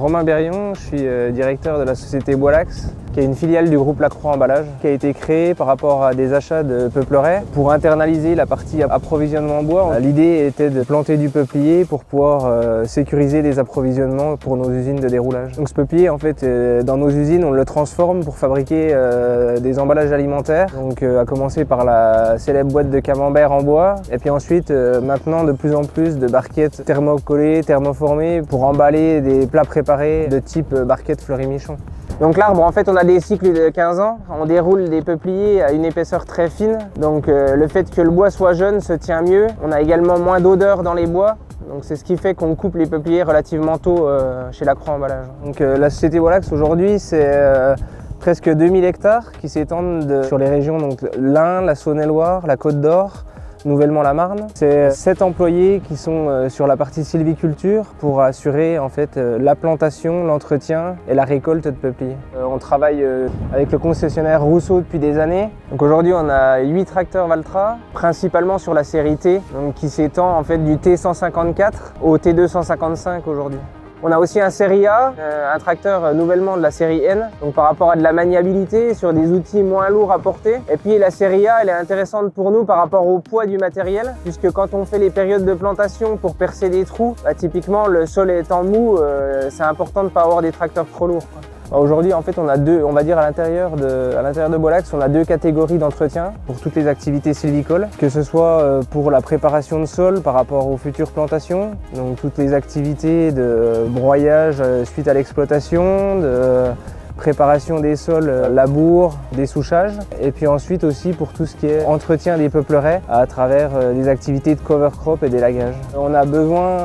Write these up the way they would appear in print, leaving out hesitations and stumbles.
Romain Berrion, je suis directeur de la société Boilax, qui est une filiale du groupe Lacroix Emballage, qui a été créée par rapport à des achats de peupleraie pour internaliser la partie approvisionnement en bois. L'idée était de planter du peuplier pour pouvoir sécuriser les approvisionnements pour nos usines de déroulage. Donc ce peuplier, en fait, dans nos usines, on le transforme pour fabriquer des emballages alimentaires. Donc à commencer par la célèbre boîte de camembert en bois, et puis ensuite maintenant de plus en plus de barquettes thermocollées, thermoformées pour emballer des plats préparés de type barquette Fleury-Michon. Donc l'arbre, en fait, on a des cycles de 15 ans. On déroule des peupliers à une épaisseur très fine. Donc le fait que le bois soit jeune se tient mieux. On a également moins d'odeur dans les bois. Donc c'est ce qui fait qu'on coupe les peupliers relativement tôt chez Lacroix Emballage. Donc la société Boilax aujourd'hui, c'est presque 2000 hectares qui s'étendent sur les régions donc l'Ain, la Saône-et-Loire, la Côte d'Or, nouvellement la Marne. C'est 7 employés qui sont sur la partie sylviculture pour assurer en fait la plantation, l'entretien et la récolte de peupliers. On travaille avec le concessionnaire Rousseau depuis des années. Donc aujourd'hui on a 8 tracteurs Valtra, principalement sur la série T, donc qui s'étend en fait du T154 au T255 aujourd'hui. On a aussi un série A, un tracteur nouvellement de la série N, donc par rapport à de la maniabilité, sur des outils moins lourds à porter. Et puis la série A, elle est intéressante pour nous par rapport au poids du matériel, puisque quand on fait les périodes de plantation pour percer des trous, typiquement le sol étant mou, c'est important de ne pas avoir des tracteurs trop lourds. Aujourd'hui, en fait, on a deux, on va dire à l'intérieur de Boilax, on a 2 catégories d'entretien pour toutes les activités sylvicoles, que ce soit pour la préparation de sol par rapport aux futures plantations, donc toutes les activités de broyage suite à l'exploitation, de préparation des sols, labour, dessouchage, et puis ensuite aussi pour tout ce qui est entretien des peupleraies à travers des activités de cover crop et d'élagage. On a besoin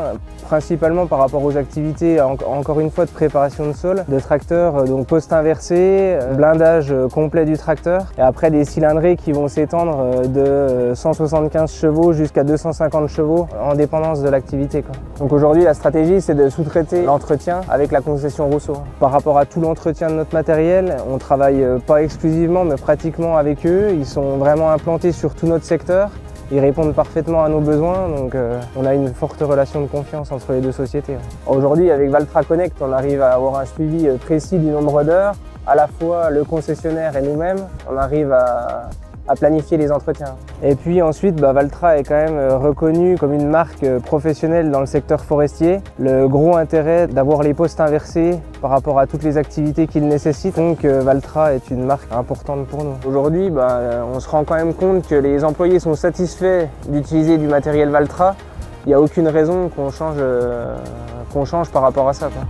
principalement par rapport aux activités, encore une fois, de préparation de sol, de tracteurs donc poste inversé, blindage complet du tracteur, et après des cylindrées qui vont s'étendre de 175 chevaux jusqu'à 250 chevaux en dépendance de l'activité. Donc aujourd'hui, la stratégie, c'est de sous-traiter l'entretien avec la concession Rousseau. Par rapport à tout l'entretien de notre matériel, on travaille pas exclusivement, mais pratiquement avec eux. Ils sont vraiment implantés sur tout notre secteur. Ils répondent parfaitement à nos besoins, donc on a une forte relation de confiance entre les deux sociétés. Aujourd'hui, avec Valtra Connect, on arrive à avoir un suivi précis du nombre d'heures, à la fois le concessionnaire et nous-mêmes. On arrive à planifier les entretiens. Et puis ensuite, Valtra est quand même reconnu comme une marque professionnelle dans le secteur forestier. Le gros intérêt d'avoir les postes inversés par rapport à toutes les activités qu'il nécessite, donc Valtra est une marque importante pour nous. Aujourd'hui, on se rend quand même compte que les employés sont satisfaits d'utiliser du matériel Valtra. Il n'y a aucune raison qu'on change par rapport à ça, quoi.